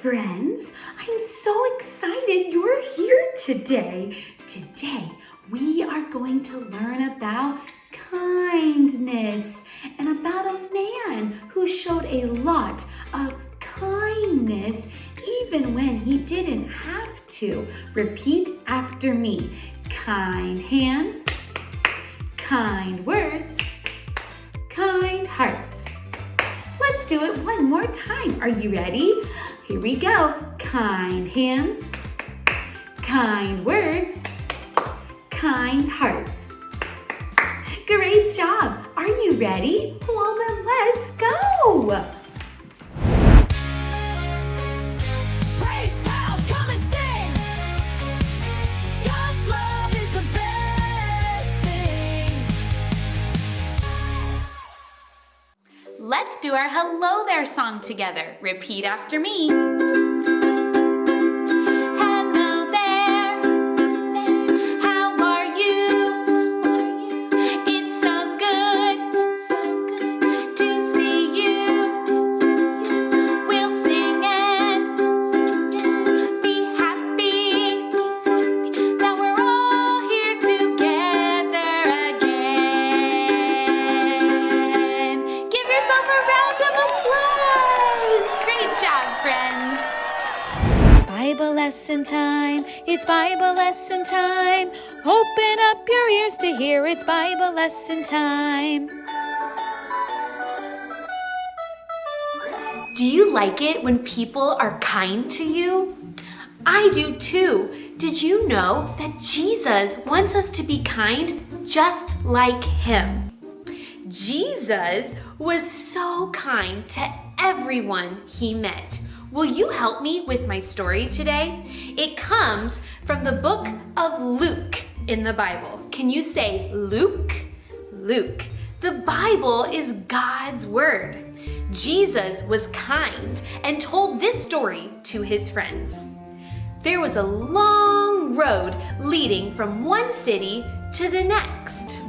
friends. I'm so excited you're here today. Today, we are going to learn about kindness and about a man who showed a lot of kindness even when he didn't have to. Repeat after me. Kind hands, kind words, kind hearts. Let's do it one more time. Are you ready? Here we go. Kind hands, kind words, kind hearts. Great job. Are you ready? Well, then let's go. Let's do our hello there song together. Repeat after me. Hello there. How are you? It's so good to see you. We'll sing and be happy that we're all here together again. Give yourself a round of applause! Great job, friends! It's Bible lesson time. It's Bible lesson time. Open up your ears to hear. It's Bible lesson time. Do you like it when people are kind to you? I do too. Did you know that Jesus wants us to be kind just like him? Jesus was so kind to everyone he met. Will you help me with my story today? It comes from the book of Luke in the Bible. Can you say Luke? Luke. The Bible is God's word. Jesus was kind and told this story to his friends. There was a long road leading from one city to the next.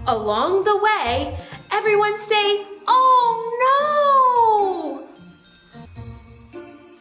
Along the way, everyone say, "Oh no!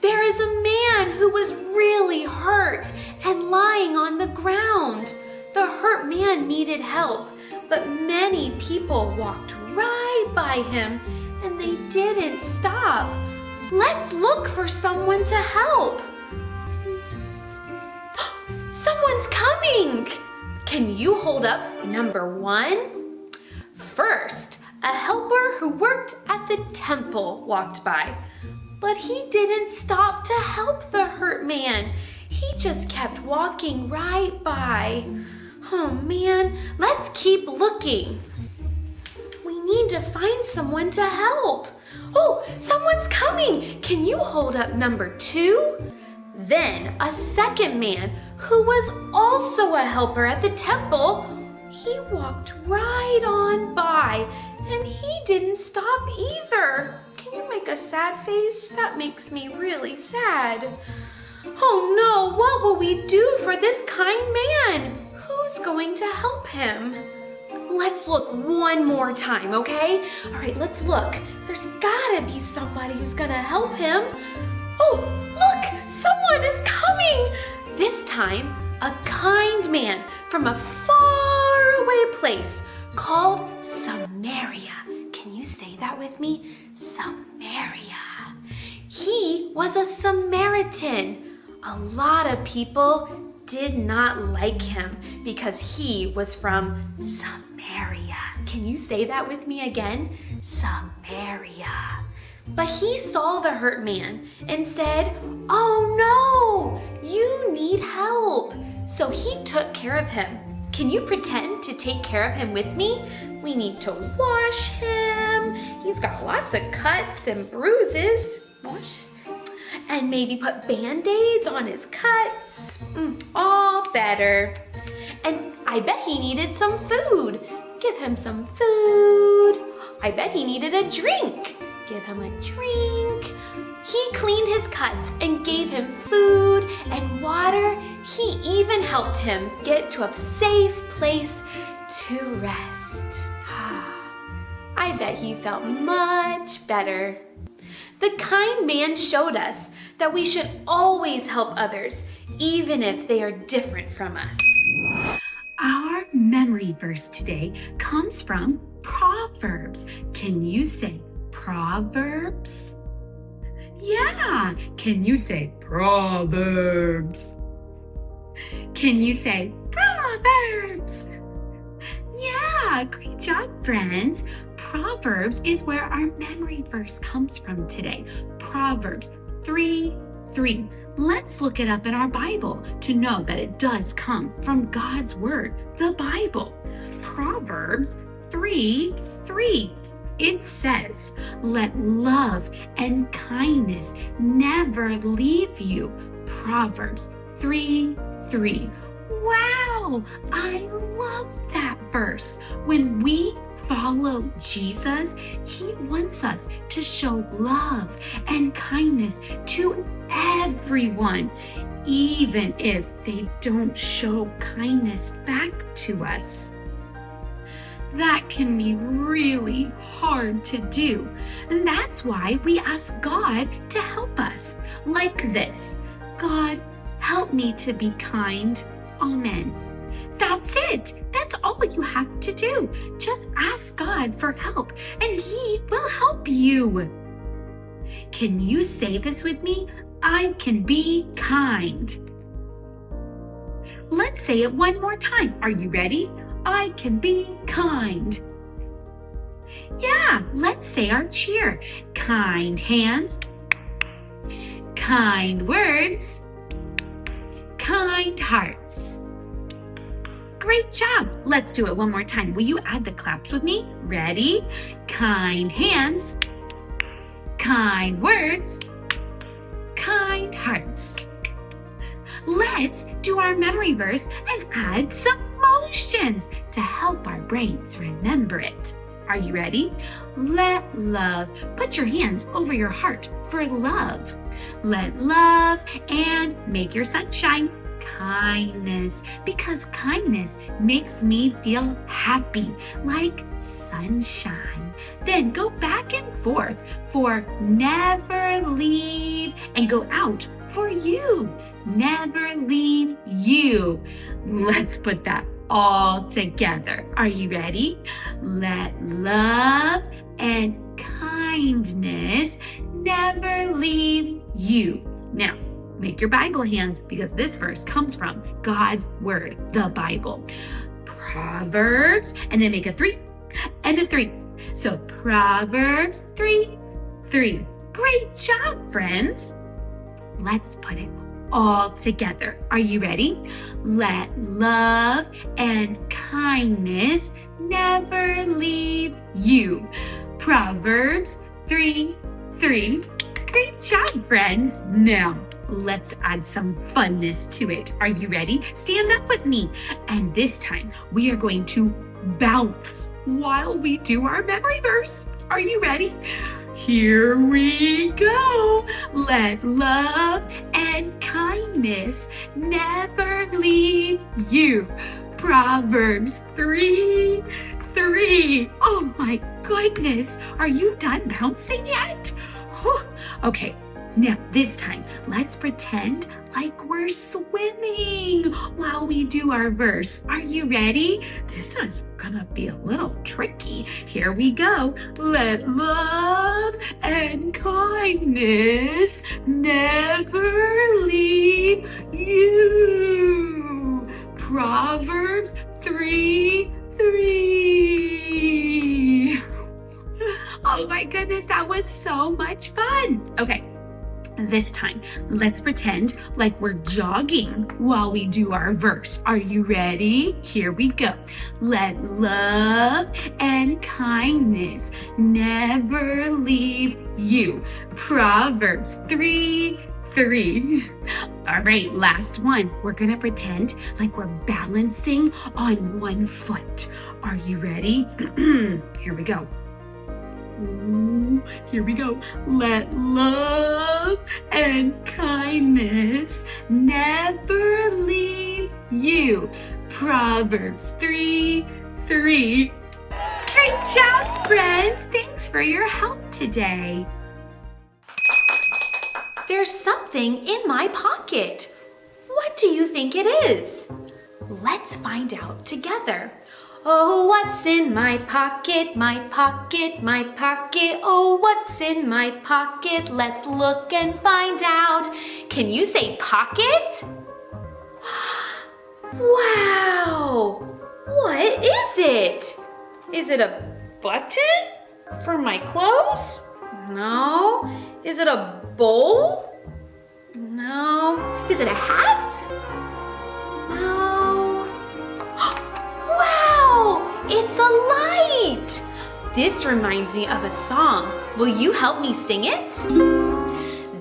There is a man who was really hurt and lying on the ground." The hurt man needed help, but many people walked right by him and they didn't stop. Let's look for someone to help. Someone's coming! Can you hold up number 1? First, a helper who worked at the temple walked by, but he didn't stop to help the hurt man. He just kept walking right by. Oh man, let's keep looking. We need to find someone to help. Oh, someone's coming. Can you hold up number 2? Then a second man who was also a helper at the temple, he walked right on by and he didn't stop either. Can you make a sad face? That makes me really sad. Oh no, what will we do for this kind man? Who's going to help him? Let's look one more time, okay? All right, let's look. There's gotta be somebody who's gonna help him. Oh, look, someone is coming. This time, a kind man from a faraway place called Samaria. Can you say that with me? Samaria. He was a Samaritan. A lot of people did not like him because he was from Samaria. Can you say that with me again? Samaria. But he saw the hurt man and said, "Oh no, you need help." So he took care of him. Can you pretend to take care of him with me? We need to wash him. He's got lots of cuts and bruises. Wash. And maybe put Band-Aids on his cuts. All better. And I bet he needed some food. Give him some food. I bet he needed a drink. Give him a drink. He cleaned his cuts and gave him food and water. He even helped him get to a safe place to rest. I bet he felt much better. The kind man showed us that we should always help others, even if they are different from us. Our memory verse today comes from Proverbs. Can you say Proverbs? Yeah, can you say Proverbs? Can you say Proverbs? Yeah, great job, friends. Proverbs is where our memory verse comes from today. Proverbs 3:3. Let's look it up in our Bible to know that it does come from God's Word, the Bible. Proverbs 3:3. It says, "Let love and kindness never leave you." Proverbs 3:3. Wow, I love that verse. When we follow Jesus, He wants us to show love and kindness to everyone, even if they don't show kindness back to us. That can be really hard to do, and that's why we ask God to help us, like this: God, help me to be kind. Amen. That's it. That's all you have to do. Just ask God for help, and He will help you. Can you say this with me? I can be kind. Let's say it one more time. Are you ready? I can be kind. Yeah, let's say our cheer. Kind hands, kind words, kind hearts. Great job. Let's do it one more time. Will you add the claps with me? Ready? Kind hands, kind words, kind hearts. Let's do our memory verse and add some motions to help our brains remember it. Are you ready? Let love. Put your hands over your heart for love. Let love and make your sunshine. Kindness, because kindness makes me feel happy, like sunshine. Then go back and forth for never leave, and go out for you. Never leave you. Let's put that all together. Are you ready? Let love and kindness never leave you. Now, make your Bible hands, because this verse comes from God's Word, the Bible. Proverbs, and then make a 3 and a 3. So Proverbs 3:3. Great job, friends. Let's put it all together. Are you ready? Let love and kindness never leave you. Proverbs 3:3. Great job, friends. Now, let's add some funness to it. Are you ready? Stand up with me. And this time, we are going to bounce while we do our memory verse. Are you ready? Here we go. Let love and kindness never leave you. Proverbs 3:3. Oh my goodness. Are you done bouncing yet? Whew. Okay, now this time, let's pretend like we're swimming while we do our verse. Are you ready? This is gonna be a little tricky. Here we go. Let love and kindness never leave you. Proverbs 3:3. Oh my goodness, that was so much fun. Okay, this time, let's pretend like we're jogging while we do our verse. Are you ready? Here we go. Let love and kindness never leave you. Proverbs 3:3. All right, last one. We're gonna pretend like we're balancing on one foot. Are you ready? Here we go. Ooh, here we go. Let love and kindness never leave you. Proverbs 3:3. Great job, friends. Thanks for your help today. there's something in my pocket. What do you think it is? Let's find out together. Oh, what's in my pocket, my pocket, my pocket? Oh, what's in my pocket? Let's look and find out. Can you say pocket? Wow! What is it? Is it a button for my clothes? No. Is it a bowl? No. Is it a hat? No. Wow! It's a light! This reminds me of a song. Will you help me sing it?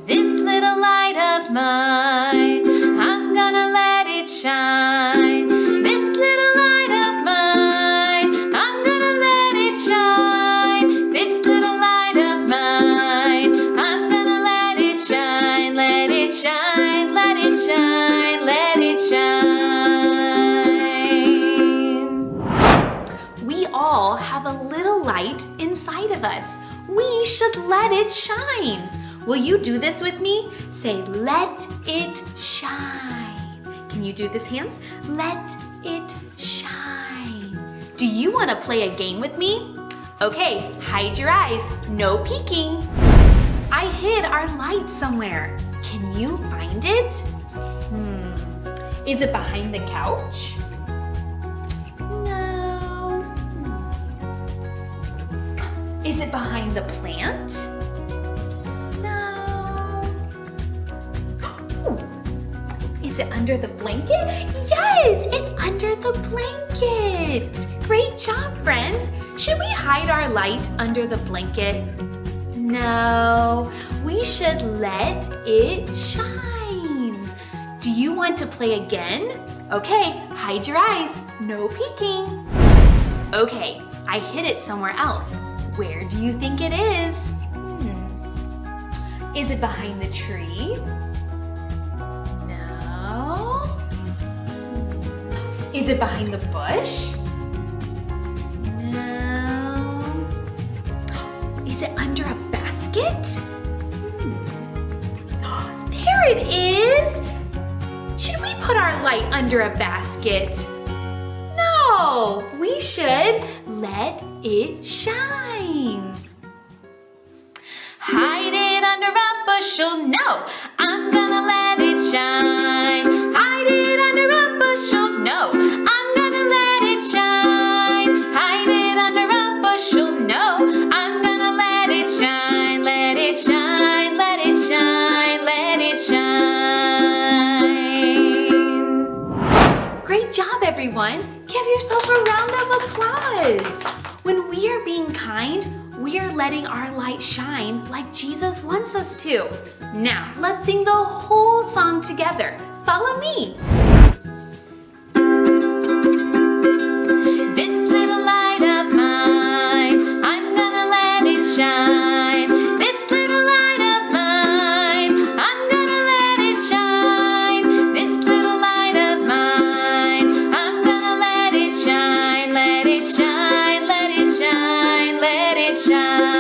This little light of mine, I'm gonna let it shine. This little light of mine, I'm gonna let it shine. This little light of mine, I'm gonna let it shine. Let it shine, let it shine, let it shine. We all have a little light inside of us. We should let it shine. Will you do this with me? Say, let it shine. Can you do this, hands? Let it shine. Do you want to play a game with me? Okay, hide your eyes. No peeking. I hid our light somewhere. Can you find it? Is it behind the couch? No. Is it behind the plant? Is it under the blanket? Yes, it's under the blanket. Great job, friends. Should we hide our light under the blanket? No, we should let it shine. Do you want to play again? Okay, hide your eyes. No peeking. Okay, I hid it somewhere else. Where do you think it is? Is it behind the tree? Is it behind the bush? No. Is it under a basket? There it is! Should we put our light under a basket? No, we should let it shine. Hide it under a bushel, no, I'm gonna let it shine. Hide it under a bushel, no, I'm gonna let it shine. Hide it under a bushel, no, I'm gonna let it shine. Let it shine, let it shine, let it shine. Great job, everyone. Give yourself a round of applause. When we are being kind, we are letting our light shine like Jesus wants us to. Now, let's sing the whole song together. Follow me. This little light of mine, I'm gonna let it shine. This little light of mine, I'm gonna let it shine. This little light of mine, I'm gonna let it shine. Let it shine, let it shine, let it shine.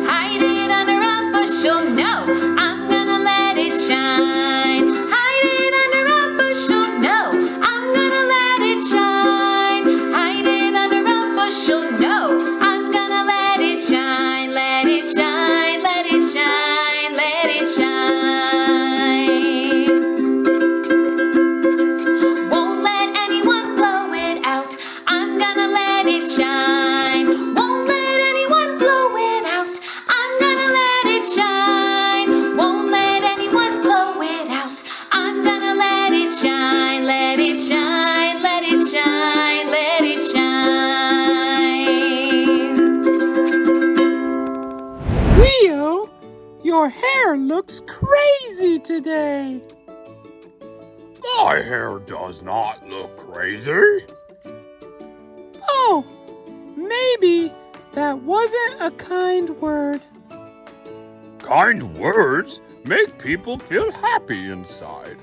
Hide it under a bushel, no, I'm gonna let it shine. Hide it under a bushel, no, I'm gonna let it shine. Hide it under a bushel, no, I'm gonna let it shine. Let it shine, let it shine, let it shine. Won't let anyone blow it out, I'm gonna let it shine. Won't let anyone blow it out, I'm gonna let it shine. Won't let anyone blow it out, I'm gonna let it shine. Let it shine, let it shine, let it shine. Leo, your hair looks crazy today. My hair does not look crazy. Oh, maybe that wasn't a kind word. Kind words make people feel happy inside.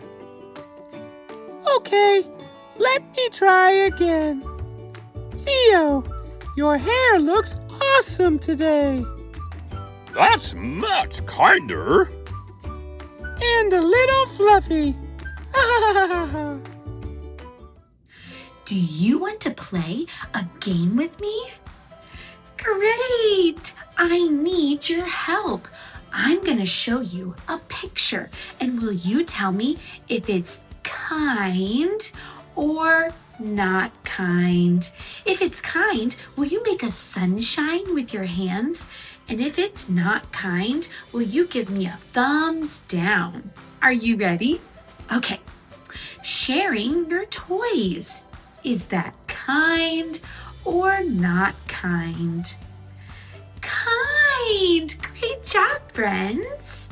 Okay, let me try again. Leo, your hair looks awesome today. That's much kinder. And a little fluffy. Do you want to play a game with me? Great! I need your help. I'm going to show you a picture, and will you tell me if it's kind or not kind? If it's kind, will you make a sunshine with your hands? And if it's not kind, will you give me a thumbs down? Are you ready? Okay. Sharing your toys. Is that kind or not kind? Kind! Great job, friends.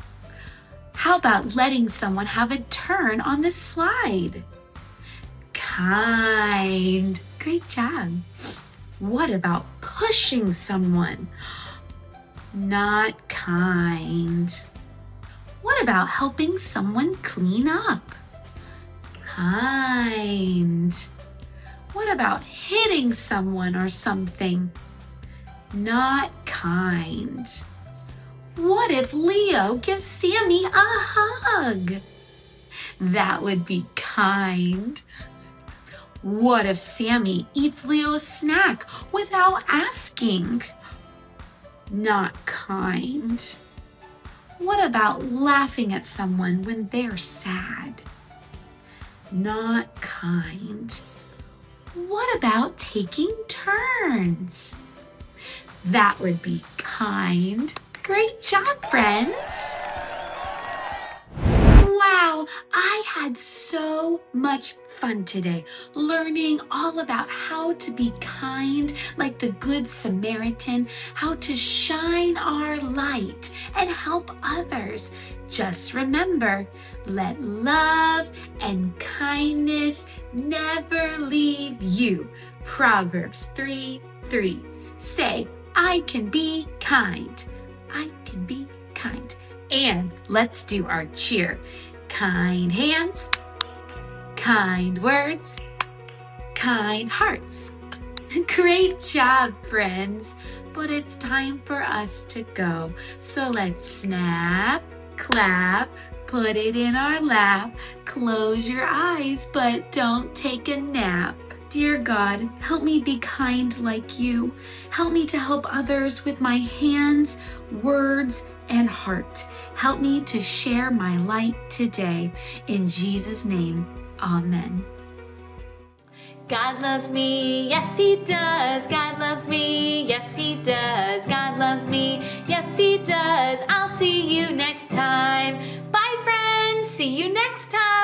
How about letting someone have a turn on the slide? Kind. Great job. What about pushing someone? Not kind. What about helping someone clean up? Kind. What about hitting someone or something? Not kind. What if Leo gives Sammy a hug? That would be kind. What if Sammy eats Leo's snack without asking? Not kind. What about laughing at someone when they're sad? Not kind. What about taking turns? That would be kind. Great job, friends. Wow, I had so much fun today learning all about how to be kind like the Good Samaritan, how to shine our light and help others. Just remember, let love and kindness never leave you. Proverbs 3:3. Say, I can be kind. I can be kind. And let's do our cheer. Kind hands, kind words, kind hearts. Great job, friends. But it's time for us to go. So let's snap, clap, put it in our lap. Close your eyes, but don't take a nap. Dear God, help me be kind like you. Help me to help others with my hands, words, and heart. Help me to share my light today. In Jesus' name, amen. God loves me, yes he does. God loves me, yes he does. God loves me, yes he does. I'll see you next time. Bye friends, see you next time.